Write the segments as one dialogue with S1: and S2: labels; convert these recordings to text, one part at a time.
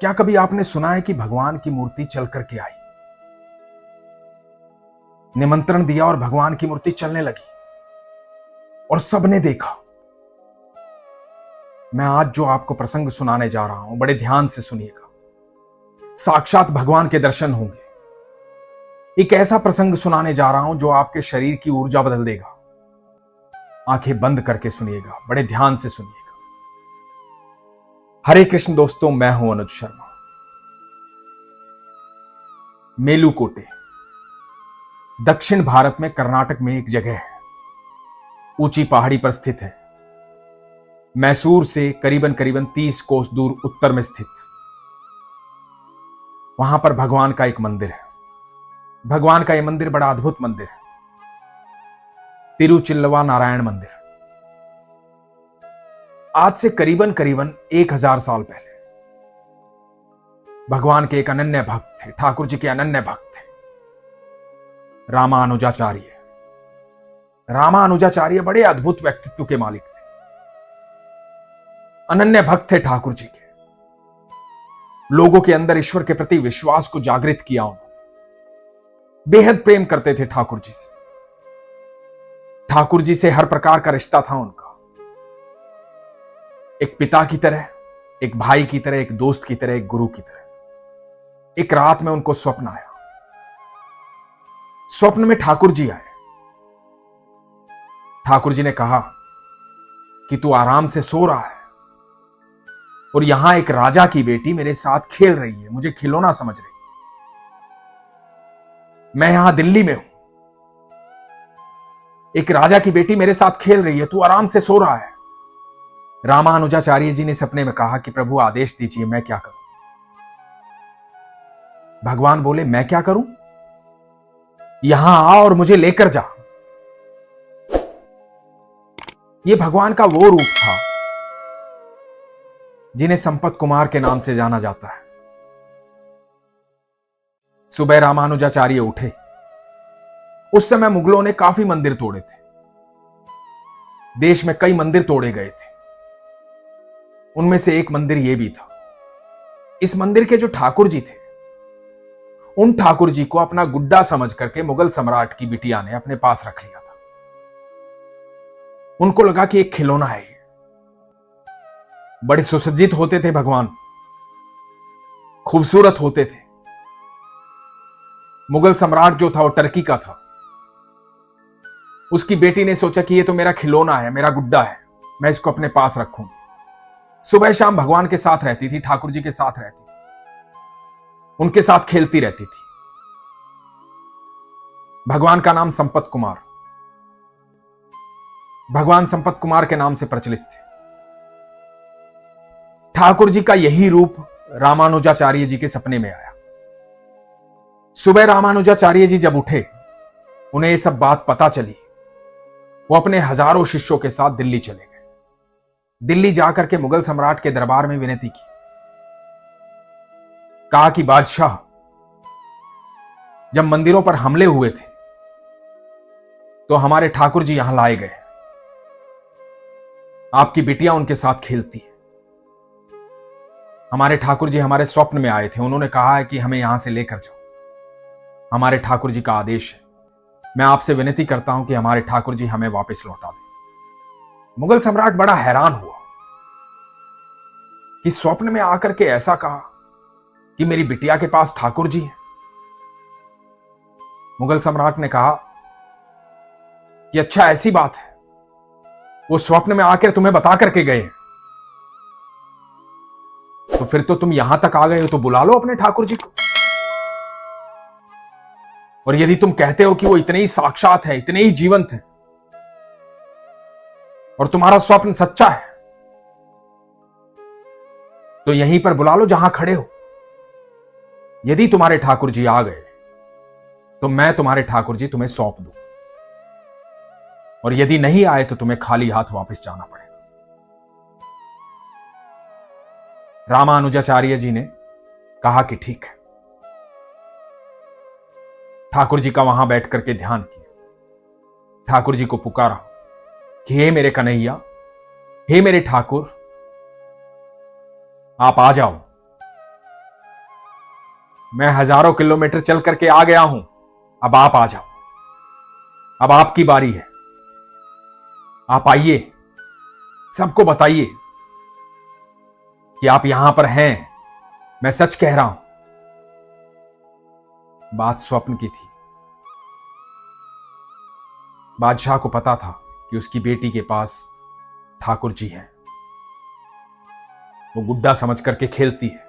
S1: क्या कभी आपने सुना है कि भगवान की मूर्ति चल करके आई, निमंत्रण दिया और भगवान की मूर्ति चलने लगी और सबने देखा। मैं आज जो आपको प्रसंग सुनाने जा रहा हूं, बड़े ध्यान से सुनिएगा। साक्षात भगवान के दर्शन होंगे। एक ऐसा प्रसंग सुनाने जा रहा हूं जो आपके शरीर की ऊर्जा बदल देगा। आंखें बंद करके सुनिएगा, बड़े ध्यान से सुनिएगा। हरे कृष्ण दोस्तों, मैं हूं अनुज शर्मा। मेलुकोटे दक्षिण भारत में कर्नाटक में एक जगह है, ऊंची पहाड़ी पर स्थित है। मैसूर से करीबन 30 कोस दूर उत्तर में स्थित। वहां पर भगवान का एक मंदिर है। भगवान का यह मंदिर बड़ा अद्भुत मंदिर है, तिरुचिल्लवा नारायण मंदिर। आज से करीबन 1000 साल पहले भगवान के एक अनन्य भक्त थे, ठाकुर जी के अनन्य भक्त थे, रामानुजाचार्य। रामानुजाचार्य बड़े अद्भुत व्यक्तित्व के मालिक थे, अनन्य भक्त थे ठाकुर जी के। लोगों के अंदर ईश्वर के प्रति विश्वास को जागृत किया उन्होंने। बेहद प्रेम करते थे ठाकुर जी से। ठाकुर जी से हर प्रकार का रिश्ता था उनका, एक पिता की तरह, एक भाई की तरह, एक दोस्त की तरह, एक गुरु की तरह। एक रात में उनको स्वप्न आया। स्वप्न में ठाकुर जी आए। ठाकुर जी ने कहा कि तू आराम से सो रहा है और यहां एक राजा की बेटी मेरे साथ खेल रही है, मुझे खिलौना समझ रही है। मैं यहां दिल्ली में हूं, एक राजा की बेटी मेरे साथ खेल रही है, तू आराम से सो रहा है। रामानुजाचार्य जी ने सपने में कहा कि प्रभु आदेश दीजिए, मैं क्या करूं। भगवान बोले, मैं क्या करूं? यहां आ और मुझे लेकर जा। यह भगवान का वो रूप था जिन्हें संपत कुमार के नाम से जाना जाता है। सुबह रामानुजाचार्य उठे। उस समय मुगलों ने काफी मंदिर तोड़े थे। देश में कई मंदिर तोड़े गए थे। उनमें से एक मंदिर यह भी था। इस मंदिर के जो ठाकुर जी थे, उन ठाकुर जी को अपना गुड्डा समझ करके मुगल सम्राट की बिटिया ने अपने पास रख लिया था। उनको लगा कि एक खिलौना है ये। बड़े सुसज्जित होते थे भगवान, खूबसूरत होते थे। मुगल सम्राट जो था वो टर्की का था। उसकी बेटी ने सोचा कि ये तो मेरा खिलौना है, मेरा गुड्डा है, मैं इसको अपने पास रखूंगी। सुबह शाम भगवान के साथ रहती थी, ठाकुर जी के साथ रहती थी, उनके साथ खेलती रहती थी। भगवान का नाम संपत कुमार। भगवान संपत कुमार के नाम से प्रचलित थे। ठाकुर जी का यही रूप रामानुजाचार्य जी के सपने में आया। सुबह रामानुजाचार्य जी जब उठे, उन्हें यह सब बात पता चली। वो अपने हजारों शिष्यों के साथ दिल्ली चले गए। दिल्ली जाकर के मुगल सम्राट के दरबार में विनती की। कहा कि बादशाह, जब मंदिरों पर हमले हुए थे तो हमारे ठाकुर जी यहां लाए गए। आपकी बिटिया उनके साथ खेलती है। हमारे ठाकुर जी हमारे स्वप्न में आए थे, उन्होंने कहा है कि हमें यहां से लेकर जाओ। हमारे ठाकुर जी का आदेश है। मैं आपसे विनती करता हूं कि हमारे ठाकुर जी हमें वापस लौटा दें। मुगल सम्राट बड़ा हैरान हुआ कि स्वप्न में आकर के ऐसा कहा कि मेरी बिटिया के पास ठाकुर जी है। मुगल सम्राट ने कहा कि अच्छा, ऐसी बात है, वो स्वप्न में आकर तुम्हें बता करके गए, तो फिर तो तुम यहां तक आ गए हो, तो बुला लो अपने ठाकुर जी को। और यदि तुम कहते हो कि वो इतने ही साक्षात है, इतने ही जीवंत है, और तुम्हारा स्वप्न सच्चा है, तो यहीं पर बुला लो जहां खड़े हो। यदि तुम्हारे ठाकुर जी आ गए तो मैं तुम्हारे ठाकुर जी तुम्हें सौंप दूं, और यदि नहीं आए तो तुम्हें खाली हाथ वापस जाना पड़ेगा। रामानुजाचार्य जी ने कहा कि ठीक है। ठाकुर जी का वहां बैठ करके ध्यान किया। ठाकुर जी को पुकारा कि हे मेरे कन्हैया, हे मेरे ठाकुर, आप आ जाओ। मैं हजारों किलोमीटर चल करके आ गया हूं, अब आप आ जाओ, अब आपकी बारी है। आप आइए, सबको बताइए कि आप यहां पर हैं, मैं सच कह रहा हूं। बात स्वप्न की थी। बादशाह को पता था कि उसकी बेटी के पास ठाकुर जी हैं। वो गुड्डा समझ करके खेलती है,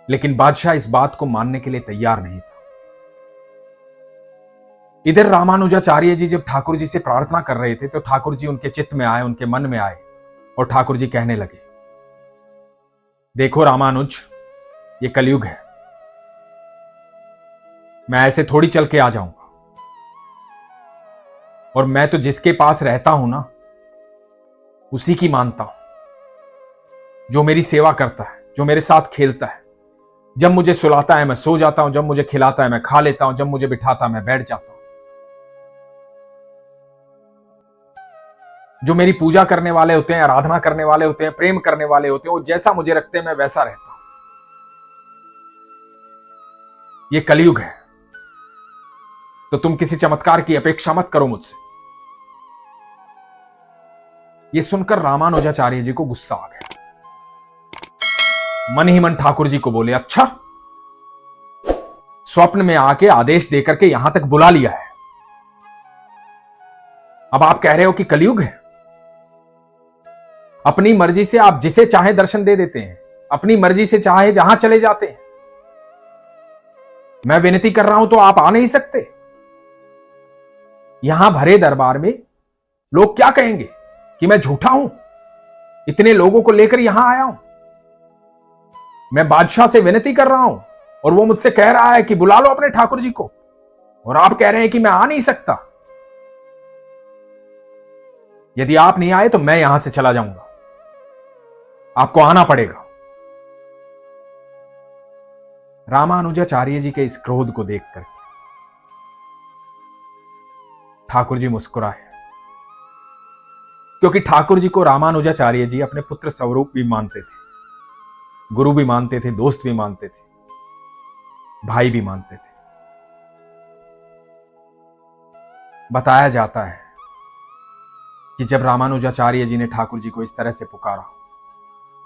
S1: लेकिन बादशाह इस बात को मानने के लिए तैयार नहीं था। इधर रामानुजाचार्य जी जब ठाकुर जी से प्रार्थना कर रहे थे तो ठाकुर जी उनके चित्त में आए, उनके मन में आए, और ठाकुर जी कहने लगे, देखो रामानुज, ये कलयुग है, मैं ऐसे थोड़ी चल के आ जाऊंगा। और मैं तो जिसके पास रहता हूं ना, उसी की मानता हूं, जो मेरी सेवा करता है, जो मेरे साथ खेलता है। जब मुझे सुलाता है मैं सो जाता हूं, जब मुझे खिलाता है मैं खा लेता हूं, जब मुझे बिठाता है मैं बैठ जाता हूं। जो मेरी पूजा करने वाले होते हैं, आराधना करने वाले होते हैं, प्रेम करने वाले होते हैं, वो जैसा मुझे रखते हैं मैं वैसा रहता हूं। ये कलयुग है, तो तुम किसी चमत्कार की अपेक्षा मत करो मुझसे। ये सुनकर रामानुजाचार्य जी को गुस्सा आ गया। मन ही मन ठाकुर जी को बोले, अच्छा, स्वप्न में आके आदेश देकर के यहां तक बुला लिया है, अब आप कह रहे हो कि कलयुग है। अपनी मर्जी से आप जिसे चाहे दर्शन दे देते हैं, अपनी मर्जी से चाहे जहां चले जाते हैं। मैं विनती कर रहा हूं तो आप आ नहीं सकते। यहां भरे दरबार में लोग क्या कहेंगे कि मैं झूठा हूं, इतने लोगों को लेकर यहां आया हूं। मैं बादशाह से विनती कर रहा हूं और वो मुझसे कह रहा है कि बुला लो अपने ठाकुर जी को, और आप कह रहे हैं कि मैं आ नहीं सकता। यदि आप नहीं आए तो मैं यहां से चला जाऊंगा, आपको आना पड़ेगा। रामानुजाचार्य जी के इस क्रोध को देखकर ठाकुर जी मुस्कुराए, क्योंकि ठाकुर जी को रामानुजाचार्य जी अपने पुत्र स्वरूप भी मानते थे, गुरु भी मानते थे, दोस्त भी मानते थे, भाई भी मानते थे। बताया जाता है कि जब रामानुजाचार्य जी ने ठाकुर जी को इस तरह से पुकारा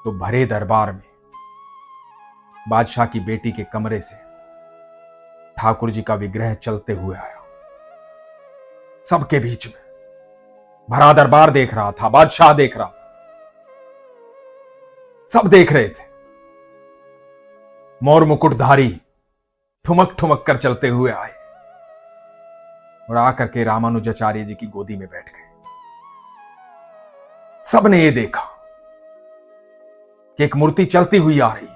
S1: तो भरे दरबार में बादशाह की बेटी के कमरे से ठाकुर जी का विग्रह चलते हुए आया। सबके बीच में भरा दरबार देख रहा था, बादशाह देख रहा था, सब देख रहे थे। मोर मुकुटधारी ठुमक ठुमक कर चलते हुए आए और आकर के रामानुजाचार्य जी की गोदी में बैठ गए। सबने ये देखा कि एक मूर्ति चलती हुई आ रही है।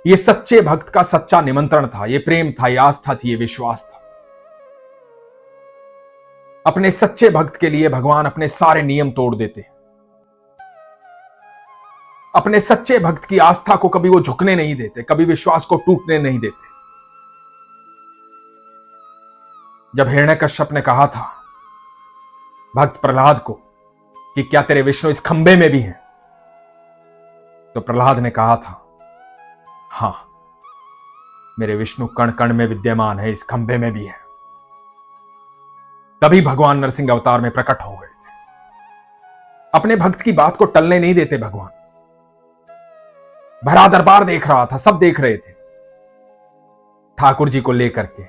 S1: ये सच्चे भक्त का सच्चा निमंत्रण था, ये प्रेम था, ये आस्था थी, ये विश्वास था। अपने सच्चे भक्त के लिए भगवान अपने सारे नियम तोड़ देते हैं। अपने सच्चे भक्त की आस्था को कभी वो झुकने नहीं देते, कभी विश्वास को टूटने नहीं देते। जब हिरण्यकश्यप ने कहा था भक्त प्रहलाद को कि क्या तेरे विष्णु इस खंबे में भी हैं, तो प्रहलाद ने कहा था, हां, मेरे विष्णु कण कण में विद्यमान है, इस खंबे में भी है। तभी भगवान नरसिंह अवतार में प्रकट हो गए थे। अपने भक्त की बात को टलने नहीं देते भगवान। भरा दरबार देख रहा था, सब देख रहे थे। ठाकुर जी को लेकर के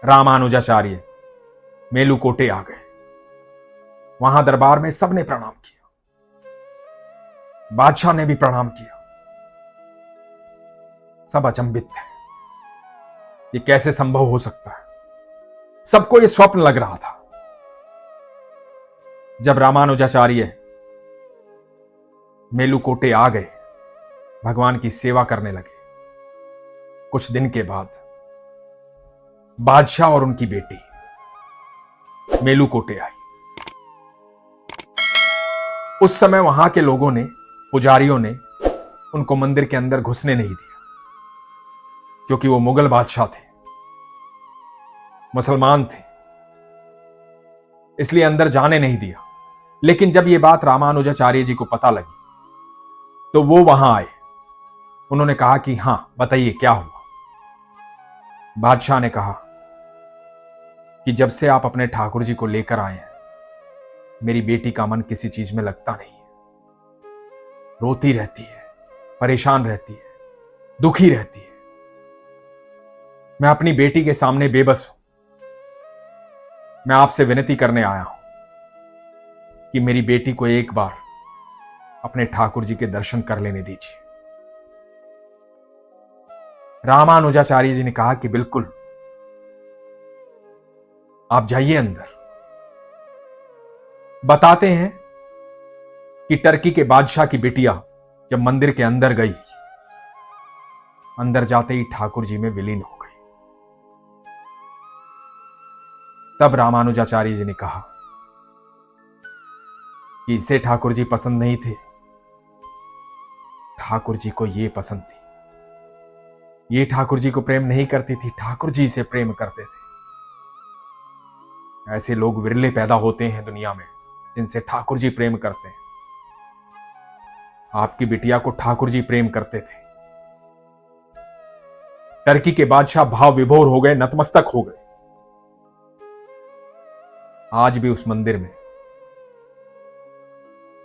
S1: रामानुजाचार्य मेलुकोटे आ गए। वहां दरबार में सबने प्रणाम किया, बादशाह ने भी प्रणाम किया। सब अचंभित थे, ये कैसे संभव हो सकता है। सबको ये स्वप्न लग रहा था। जब रामानुजाचार्य मेलुकोटे आ गए, भगवान की सेवा करने लगे, कुछ दिन के बाद बादशाह और उनकी बेटी मेलुकोटे आई। उस समय वहां के लोगों ने, पुजारियों ने उनको मंदिर के अंदर घुसने नहीं दिया, क्योंकि वो मुगल बादशाह थे, मुसलमान थे, इसलिए अंदर जाने नहीं दिया। लेकिन जब यह बात रामानुजाचार्य जी को पता लगी तो वो वहां आए उन्होंने कहा कि हां बताइए क्या हुआ। बादशाह ने कहा कि जब से आप अपने ठाकुर जी को लेकर आए हैं, मेरी बेटी का मन किसी चीज में लगता नहीं है। रोती रहती है, परेशान रहती है, दुखी रहती है। मैं अपनी बेटी के सामने बेबस हूं। मैं आपसे विनती करने आया हूं कि मेरी बेटी को एक बार अपने ठाकुर जी के दर्शन कर लेने दीजिए। रामानुजाचार्य जी ने कहा कि बिल्कुल, आप जाइए अंदर। बताते हैं कि टर्की के बादशाह की बिटिया जब मंदिर के अंदर गई, अंदर जाते ही ठाकुर जी में विलीन हो गई। तब रामानुजाचार्य जी ने कहा कि इसे ठाकुर जी पसंद नहीं थे, ठाकुर जी को ये पसंद थी। ये ठाकुर जी को प्रेम नहीं करती थी, ठाकुर जी से प्रेम करते थे। ऐसे लोग विरले पैदा होते हैं दुनिया में जिनसे ठाकुर जी प्रेम करते हैं। आपकी बिटिया को ठाकुर जी प्रेम करते थे। टर्की के बादशाह भाव विभोर हो गए, नतमस्तक हो गए। आज भी उस मंदिर में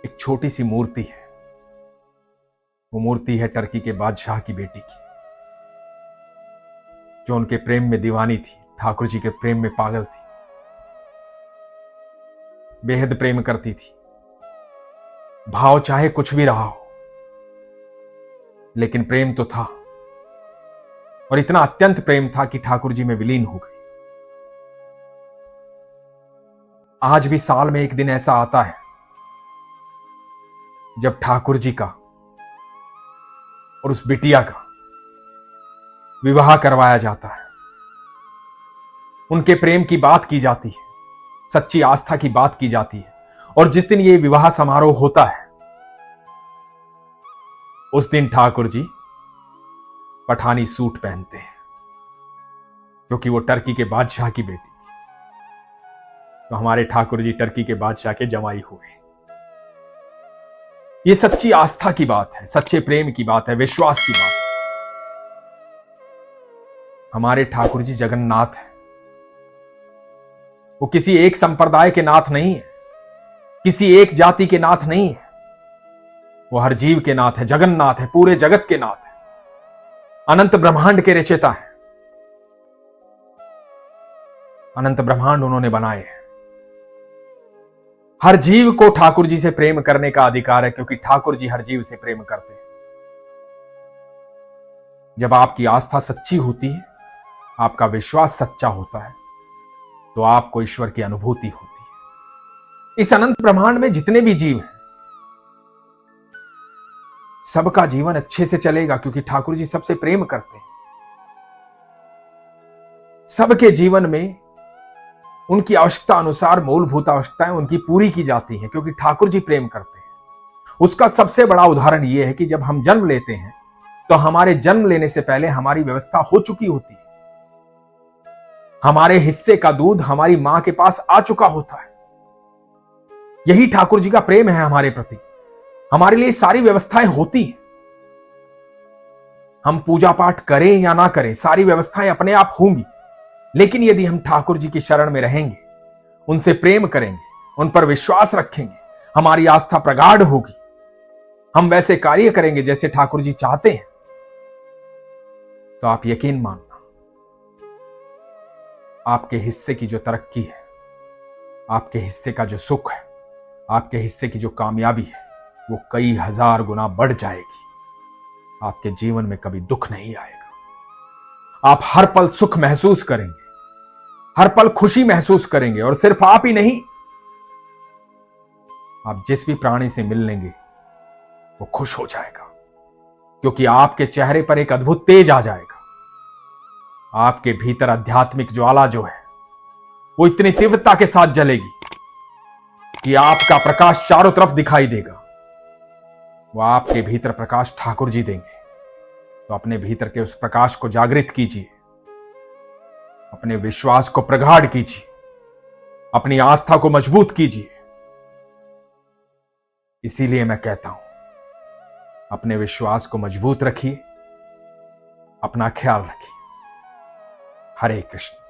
S1: एक छोटी सी मूर्ति है। वो मूर्ति है टर्की के बादशाह की बेटी की, जो उनके प्रेम में दीवानी थी, ठाकुर जी के प्रेम में पागल थी, बेहद प्रेम करती थी। भाव चाहे कुछ भी रहा हो, लेकिन प्रेम तो था, और इतना अत्यंत प्रेम था कि ठाकुर जी में विलीन हो गई। आज भी साल में एक दिन ऐसा आता है जब ठाकुर जी का और उस बिटिया का विवाह करवाया जाता है। उनके प्रेम की बात की जाती है, सच्ची आस्था की बात की जाती है। और जिस दिन यह विवाह समारोह होता है, उस दिन ठाकुर जी पठानी सूट पहनते हैं, क्योंकि वो टर्की के बादशाह की बेटी थी। तो हमारे ठाकुर जी टर्की के बादशाह के जमाई हुए। ये सच्ची आस्था की बात है, सच्चे प्रेम की बात है, विश्वास की बात है। हमारे ठाकुर जी जगन्नाथ है। वो किसी एक संप्रदाय के नाथ नहीं है, किसी एक जाति के नाथ नहीं है। वो हर जीव के नाथ है, जगन्नाथ है, पूरे जगत के नाथ है, अनंत ब्रह्मांड के रचयिता है। अनंत ब्रह्मांड उन्होंने बनाए हैं। हर जीव को ठाकुर जी से प्रेम करने का अधिकार है, क्योंकि ठाकुर जी हर जीव से प्रेम करते हैं। जब आपकी आस्था सच्ची होती है, आपका विश्वास सच्चा होता है, तो आपको ईश्वर की अनुभूति होती है। इस अनंत ब्रह्मांड में जितने भी जीव हैं, सबका जीवन अच्छे से चलेगा, क्योंकि ठाकुर जी सबसे प्रेम करते हैं। सबके जीवन में उनकी आवश्यकता अनुसार मूलभूत आवश्यकताएं उनकी पूरी की जाती हैं, क्योंकि ठाकुर जी प्रेम करते हैं। उसका सबसे बड़ा उदाहरण यह है कि जब हम जन्म लेते हैं, तो हमारे जन्म लेने से पहले हमारी व्यवस्था हो चुकी होती है। हमारे हिस्से का दूध हमारी मां के पास आ चुका होता है। यही ठाकुर जी का प्रेम है हमारे प्रति। हमारे लिए सारी व्यवस्थाएं होती हैं। हम पूजा पाठ करें या ना करें, सारी व्यवस्थाएं अपने आप होंगी। लेकिन यदि हम ठाकुर जी की शरण में रहेंगे, उनसे प्रेम करेंगे, उन पर विश्वास रखेंगे, हमारी आस्था प्रगाढ़ होगी, हम वैसे कार्य करेंगे जैसे ठाकुर जी चाहते हैं, तो आप यकीन मानना, आपके हिस्से की जो तरक्की है, आपके हिस्से का जो सुख है, आपके हिस्से की जो कामयाबी है, वो कई हजार गुना बढ़ जाएगी। आपके जीवन में कभी दुख नहीं आएगा। आप हर पल सुख महसूस करेंगे, हर पल खुशी महसूस करेंगे। और सिर्फ आप ही नहीं, आप जिस भी प्राणी से मिल लेंगे वो खुश हो जाएगा, क्योंकि आपके चेहरे पर एक अद्भुत तेज आ जाएगा। आपके भीतर आध्यात्मिक ज्वाला जो है, वो इतनी तीव्रता के साथ जलेगी कि आपका प्रकाश चारों तरफ दिखाई देगा। वो आपके भीतर प्रकाश ठाकुर जी देंगे। तो अपने भीतर के उस प्रकाश को जागृत कीजिए, अपने विश्वास को प्रगाढ़ कीजिए, अपनी आस्था को मजबूत कीजिए। इसीलिए मैं कहता हूं, अपने विश्वास को मजबूत रखिए, अपना ख्याल रखिए। हरे कृष्ण।